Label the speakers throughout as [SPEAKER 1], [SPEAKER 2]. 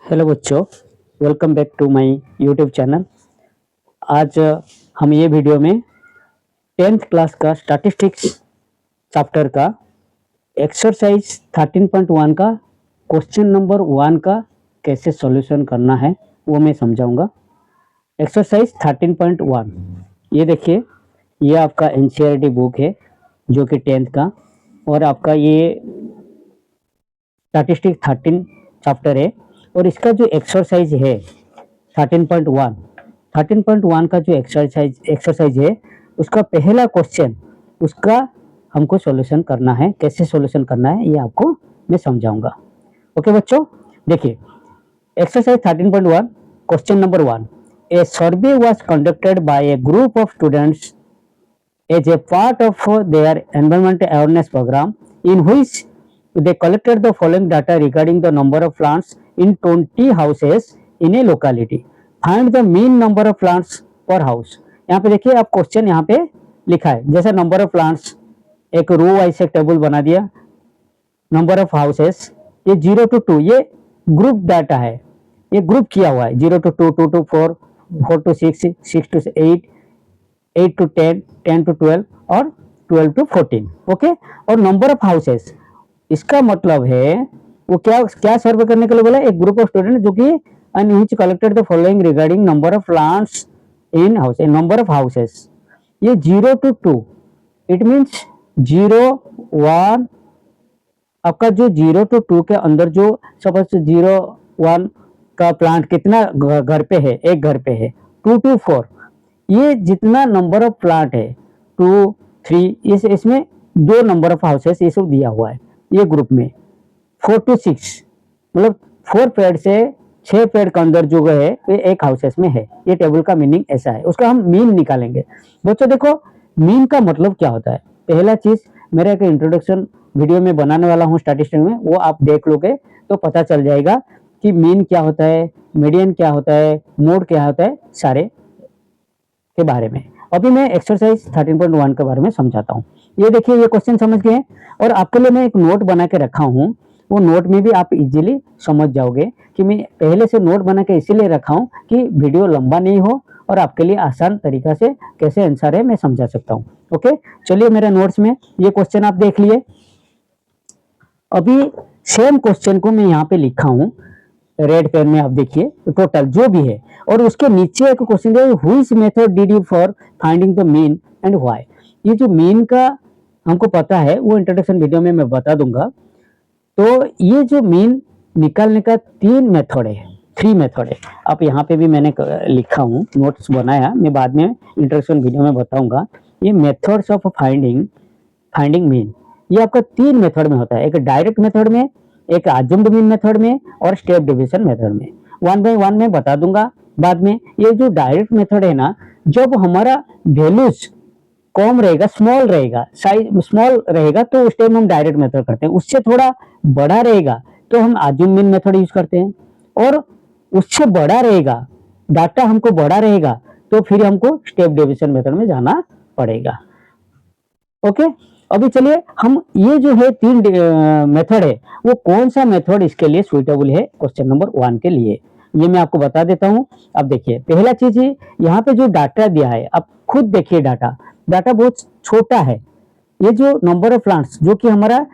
[SPEAKER 1] Hello बच्चों, welcome back to my YouTube channel. आज हम ये वीडियो में 10th क्लास का स्टैटिस्टिक्स चैप्टर का एक्सरसाइज 13.1 का क्वेश्चन नंबर 1 का कैसे सॉल्यूशन करना है वो मैं समझाऊंगा। एक्सरसाइज 13.1 ये देखिए, ये आपका एनसीईआरटी बुक है जो कि 10th का, और आपका ये स्टैटिस्टिक्स 13 चैप्टर है। और इसका जो एक्सरसाइज है 13.1 का जो एक्सरसाइज है, उसका पहला क्वेश्चन उसका हमको सॉल्यूशन करना है। कैसे सॉल्यूशन करना है ये आपको मैं समझाऊंगा। ओके बच्चों, देखिए exercise 13.1 question number 1, A survey was conducted by A group of students as a part of their environment awareness program, in which they collected the following data regarding the number of plants in 20 houses in a locality. Find the mean number of plants per house. यहाँ पे देखिए, आप question यहाँ पे लिखा है जैसे number of plants, एक रो वाइज एक टेबल बना दिया। नंबर ऑफ हाउसेस ये 0 to 2, ये ग्रुप डाटा है, ये ग्रुप किया हुआ है 0 to 2, 2 to 4, 4 to 6, 6 to 8, 8 to 10, 10 to 12 और 12 to 14। ओके, और नंबर ऑफ हाउसेस, इसका मतलब है वो क्या सर्वे करने के लिए बोला, एक ग्रुप ऑफ स्टूडेंट जो कि and which collected the following regarding number of plants in house. Number of houses ये 0 to 2, इट मींस 0, 1, आपका जो 0 to 2 के अंदर जो सपोज 0, 1 का प्लांट कितना घर पे है, एक घर पे है। 2 to 4 ये जितना नंबर ऑफ प्लांट है 2, 3, इसमें 2 नंबर ऑफ हाउसेस ये सब दिया हुआ है ये ग्रुप में। 4 to 6 मतलब 4 पेड़ से 6 पेड़ के अंदर जो है ये एक हाउसेस में है। ये टेबल का मीनिंग ऐसा है, उसका हम मीन निकालेंगे। बच्चों देखो, मीन का मतलब क्या होता है। पहला चीज, मेरा एक इंट्रोडक्शन वीडियो में बनाने वाला हूँ स्टैटिस्टिक्स में, वो आप देख लोगे तो पता चल जाएगा कि मीन क्या होता है, मीडियन क्या होता है, मोड क्या होता है, सारे के बारे में। अभी मैं एक्सरसाइज 13.1 के बारे में समझाता हूँ। ये देखिए, ये क्वेश्चन समझ गए, और आपके लिए मैं एक नोट बना के रखा हूँ। वो नोट में भी आप इजीली समझ जाओगे कि मैं पहले से नोट बना के इसीलिए रखा हूँ कि वीडियो लंबा नहीं हो और आपके लिए आसान तरीका से कैसे आंसर है मैं समझा सकता हूँ। ओके, चलिए मेरे नोट्स में ये क्वेश्चन आप देख लिए। अभी सेम क्वेश्चन को मैं यहाँ पे लिखा हूँ रेड पेन में, आप देखिए टोटल जो भी है, और उसके नीचे एक क्वेश्चन है, which method did you for finding the mean and why. ये जो मीन का हमको पता है वो इंट्रोडक्शन वीडियो में मैं बता दूंगा। तो ये जो मीन निकालने का 3 मेथड है, 3 मेथड है। आप यहाँ पे भी मैंने लिखा हूँ, नोट्स बनाया, मैं बाद में इंट्रोडक्शन वीडियो में बताऊंगा। ये मेथड्स ऑफ फाइंडिंग मीन, ये आपका 3 मेथड में होता है, एक डायरेक्ट मेथड में, एक अज्यूम्ड मीन मेथड में, और स्टेप डिवीजन मेथड में। 1 by 1 में बता दूंगा बाद में। ये जो डायरेक्ट मेथड है ना, जब हमारा वैल्यूज कम रहेगा, स्मॉल रहेगा, साइज स्मॉल रहेगा तो उस टाइम हम डायरेक्ट मेथड करते हैं। उससे थोड़ा बड़ा रहेगा तो हम अज्यूम मीन मेथड यूज करते हैं, और उससे बड़ा रहेगा, डाटा हमको बड़ा रहेगा तो फिर हमको स्टेप डिवीजन मेथड में जाना पड़ेगा। ओके, अभी चलिए हम ये जो है 3 मेथड है, वो कौन सा मेथड इसके लिए सुइटेबल है क्वेश्चन नंबर 1 के लिए, ये मैं आपको बता देता हूँ। अब देखिए, पहला चीज है यहाँ पे जो डाटा दिया है, आप खुद देखिए, डाटा बहुत छोटा है। ये जो नंबर ऑफ प्लांट्स जो कि हमारा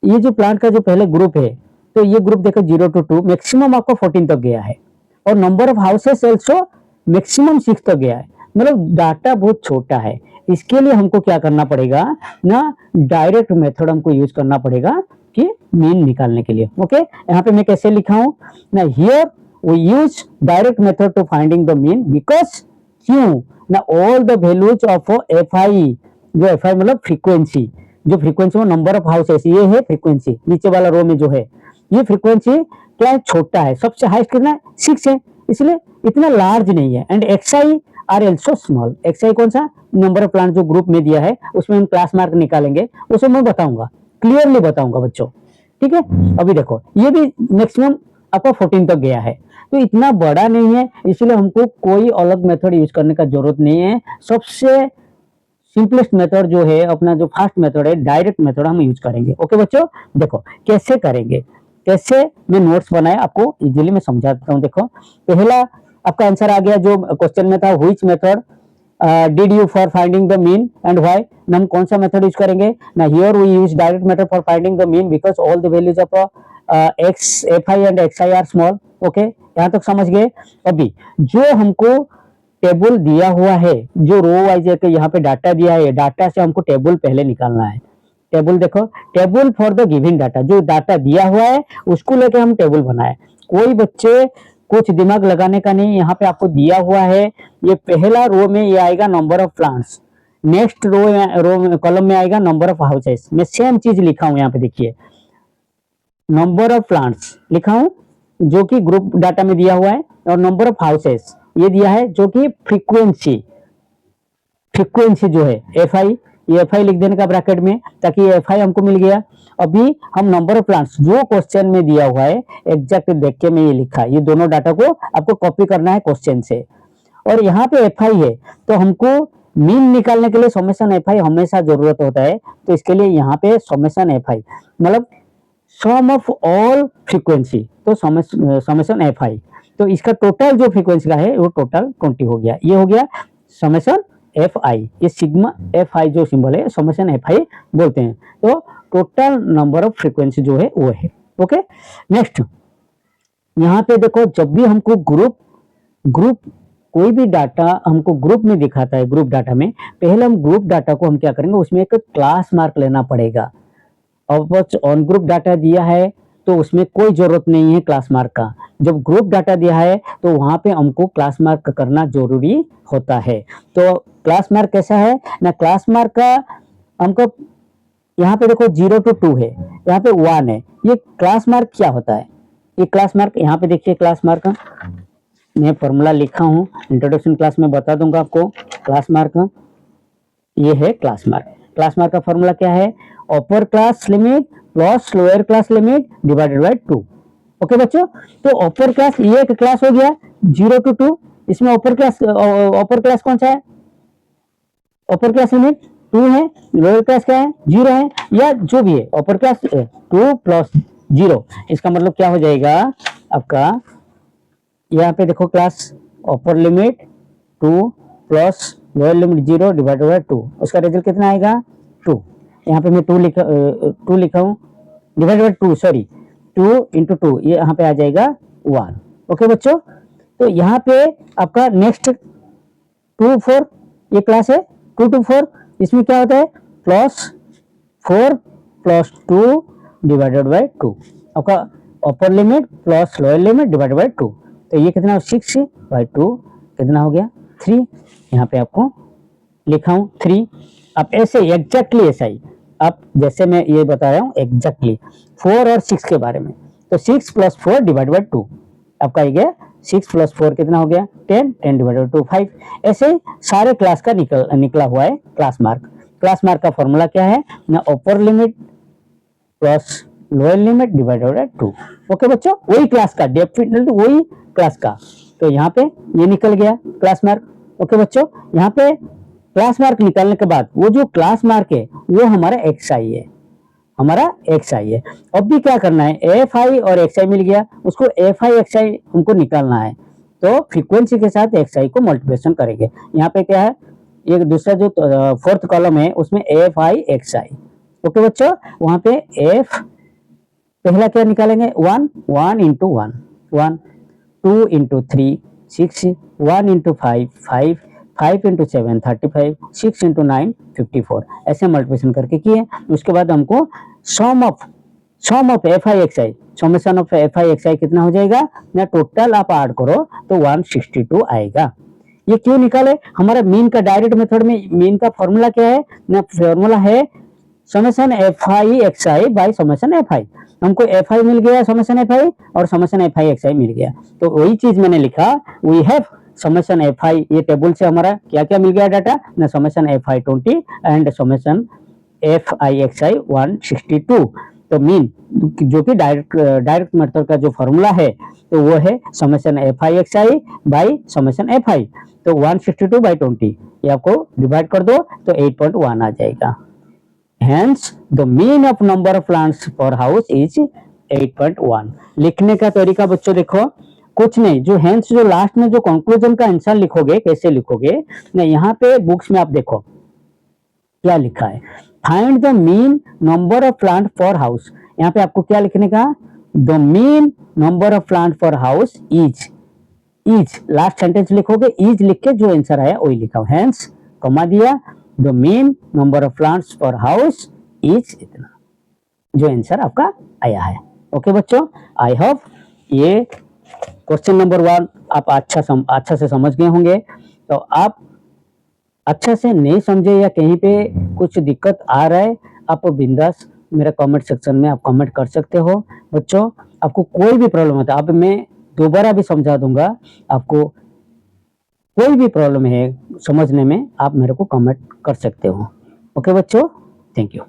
[SPEAKER 1] ये जो प्लांट का जो पहले ग्रुप है, तो ये ग्रुप देखो 0 to 2, मैक्सिमम आपको 14 तक गया है, और number of houses also maximum 6 तक गया है। मतलब डाटा बहुत छोटा है। इसके लिए हमको क्या करना पड़ेगा ना, डायरेक्ट मेथड हमको यूज करना पड़ेगा कि मीन निकालने के लिए। ओके, यहाँ पे मैं कैसे लिखा हूँ ना, here we use direct method to finding the mean because क्यों ना, all the values of f i, जो एफआई मतलब फ्रीक्वेंसी, जो फ्रीक्वेंसी में नंबर ऑफ हाउसेस, ये है फ्रीक्वेंसी, नीचे वाला रो में जो है ये फ्रीक्वेंसी क्या है, छोटा है। सबसे हाईएस्ट कितना है, 6 है, इसलिए इतना लार्ज नहीं है। And x i are also small. X i कौन सा, नंबर ऑफ प्लांट जो ग्रुप में दिया है, उसमें हम क्लास मार्क निकालेंगे, उसे मैं बताऊंगा, क्लियरली बताऊंगा बच्चों। ठीक है, अभी देखो ये भी मैक्सिमम आपका 14 तक गया है, तो इतना बड़ा नहीं है, इसलिए हमको कोई अलग मेथड यूज करने का जरूरत नहीं है। सबसे सिंपलेस्ट मेथड जो है अपना, जो फास्ट मेथड है, डायरेक्ट मेथड हम यूज करेंगे। ओके बच्चों, देखो कैसे करेंगे। कैसे मैं नोट्स बनाए आपको इजीली मैं समझा देता हूँ। देखो पहला आपका आंसर आ गया जो क्वेश्चन में था, which method did you for finding the mean and why. हम कौन सा मेथड यूज करेंगे ना, here we use direct method for finding the mean because all the values of x f i and x i are small. Okay, यहाँ तक समझ गए। अभी जो हमको टेबल दिया हुआ है, जो रो वाइज यहाँ पे डाटा दिया है, डाटा से हमको टेबल पहले निकालना है। टेबल देखो, table for the given data, जो डाटा दिया हुआ है उसको लेके हम टेबल बनाए। कोई बच्चे कुछ दिमाग लगाने का नहीं, यहाँ पे आपको दिया हुआ है, ये पहला रो में ये आएगा number of plants, next row column में आएगा नंबर ऑफ हाउसेस। मैं सेम चीज लिखा हूँ यहाँ पे, देखिए नंबर ऑफ प्लांट्स लिखा हूँ जो कि ग्रुप डाटा में दिया हुआ है, और नंबर ऑफ हाउसेस ये दिया है जो कि फ्रीक्वेंसी जो है एफ आई, ये एफ आई लिख देने का ब्रैकेट में, ताकि एफ आई हमको मिल गया। अभी हम नंबर ऑफ प्लांट्स जो क्वेश्चन में दिया हुआ है एग्जैक्ट देख के मैं ये लिखा, ये दोनों डाटा को आपको कॉपी करना है क्वेश्चन से। और यहाँ पे एफ आई है तो हमको मीन निकालने के लिए समेशन एफ आई हमेशा जरूरत होता है, तो इसके लिए यहाँ पे समेशन एफ आई मतलब सम ऑफ ऑल फ्रीक्वेंसी, तो समेशन एफ आई, तो इसका टोटल जो फ्रीक्वेंसी का है वो टोटल 20 हो गया। ये हो गया समेशन एफ आई, ये सिग्मा एफ आई जो सिंबल है समेशन एफ आई बोलते हैं। तो टोटल नंबर ऑफ फ्रीक्वेंसी जो है वो है। ओके, नेक्स्ट यहाँ पे देखो, जब भी हमको ग्रुप कोई भी डाटा हमको ग्रुप में दिखाता है, ग्रुप डाटा में पहले हम ग्रुप डाटा को हम क्या करेंगे, उसमें एक क्लास मार्क लेना पड़ेगा। अब ऑन ग्रुप डाटा दिया है तो उसमें कोई जरूरत नहीं है क्लास मार्क का। जब ग्रुप डाटा दिया है तो वहां पे हमको क्लास मार्क करना जरूरी होता है। तो क्लास मार्क कैसा है ना, क्लास मार्क का हमको यहाँ पे देखो 0 to 2 है, यहाँ पे 1 है। ये क्लास मार्क क्या होता है, ये क्लास मार्क यहाँ पे देखिए, क्लास मार्क का मैं फॉर्मूला लिखा हूँ, इंट्रोडक्शन क्लास में बता दूंगा आपको। क्लास मार्क ये है क्लास मार्क। क्लास मार्क का फॉर्मूला क्या है, upper class limit plus lower class limit divided by 2। Okay बच्चों, तो अपर क्लास ये एक क्लास हो गया 0 to 2, इसमें अपर क्लास कौन सा है, अपर क्लास लिमिट 2 है, लोअर क्लास क्या है 0 है, या जो भी है अपर क्लास 2 प्लस 0। इसका मतलब क्या हो जाएगा आपका, यहाँ पे देखो class upper limit 2 plus lower limit 0 divided by 2, उसका रिजल्ट कितना आएगा 2। यहाँ पे मैं 2 लिखा हूँ डिवाइडेड बाय 2, सॉरी 2 into 2, ये यहाँ पे आ जाएगा 1। ओके बच्चों, तो यहाँ पे आपका नेक्स्ट 2 4 ये क्लास है 2 to 4, इसमें क्या होता है +4 + 2 डिवाइडेड बाय 2, आपका upper limit plus lower limit divided by 2, तो ये कितना 6/2 कितना हो गया 3। यहाँ पे आपको लिखा हूँ 3। आप ऐसे एग्जैक्टली ऐसा ही, आप जैसे मैं ये बता रहा हूँ एग्जैक्टली 4 और 6 के बारे में, तो 6 + 4 डिवाइडेड बाय 2 आपका ये गया 6 + 4 कितना हो गया 10, 10 डिवाइडेड बाय 2 5। ऐसे सारे क्लास का निकला हुआ है क्लास मार्क। क्लास मार्क का फॉर्मूला क्या है ना, upper limit plus lower limit divided by 2। Okay बच्चों, वही क्लास का, डेफिनेटली वही क्लास का, तो यहाँ पे ये निकल गया क्लास मार्क। ओके बच्चों, यहाँ पे क्लास मार्क निकालने के बाद वो जो क्लास मार्क है वो हमारा एक्स आई है, हमारा एक्स आई है। अब भी क्या करना है, एफ आई और एक्स आई मिल गया, उसको एफ आई एक्स आई हमको निकालना है, तो फ्रीक्वेंसी के साथ एक्स आई को मल्टीप्लिकेशन करेंगे। यहाँ पे क्या है, एक दूसरा जो फोर्थ कॉलम है उसमें F I x I. Okay बच्चों, वहां पे एफ पहला क्या निकालेंगे 1 1 into 1 1, 2 into 3 6, 1 into 5 5, 5 into 7 35, 6 into 9 54, ऐसे मल्टीप्लिकेशन करके किए। उसके बाद हमको sum of F I x I, summation of F I x I कितना हो जाएगा ना, टोटल आप ऐड करो तो 162 आएगा। ये क्यों निकाले, हमारा मीन का डायरेक्ट मेथड में मीन का फॉर्मूला क्या है ना, फॉर्मूला है summation F I x i by summation F i. हमको एफ आई मिल गया समेशन एफ आई और summation F I x i मिल गया, तो वही चीज मैंने लिखा, we have summation F i. ये टेबल से हमारा क्या क्या मिल गया डाटा ना, summation F I 20 and summation F I x I 162। तो मीन जो कि डायरेक्ट मेथड का जो फॉर्मूला है तो वो है summation F I x i by summation F I, तो 162/20 ये आपको डिवाइड कर दो तो 8.1 आ जाएगा। Hence the mean of number of plants per house is 8.1। लिखने का तरीका बच्चों देखो, कुछ नहीं, जो हेंस जो लास्ट में जो कंक्लूजन का आंसर लिखोगे कैसे लिखोगे ना, यहाँ पे बुक्स में आप देखो क्या लिखा है, find the mean number of plant for house. यहाँ पे आपको क्या लिखने का, the mean number of plant for house is, is last sentence लिखोगे, इज लिख के जो आंसर आया वही लिखा, हेंस कमा दिया, the mean number of plants for house is इतना, जो आंसर आपका आया है। ओके बच्चों, आई होप ये क्वेश्चन नंबर 1 आप अच्छा से समझ गए होंगे। तो आप अच्छा से नहीं समझे या कहीं पे कुछ दिक्कत आ रहा है, आप बिंदास मेरा कमेंट सेक्शन में आप कमेंट कर सकते हो। बच्चों आपको कोई भी प्रॉब्लम होता है, अब मैं दोबारा भी समझा दूंगा, आपको कोई भी प्रॉब्लम है समझने में आप मेरे को कमेंट कर सकते हो। ओके बच्चों, थैंक यू।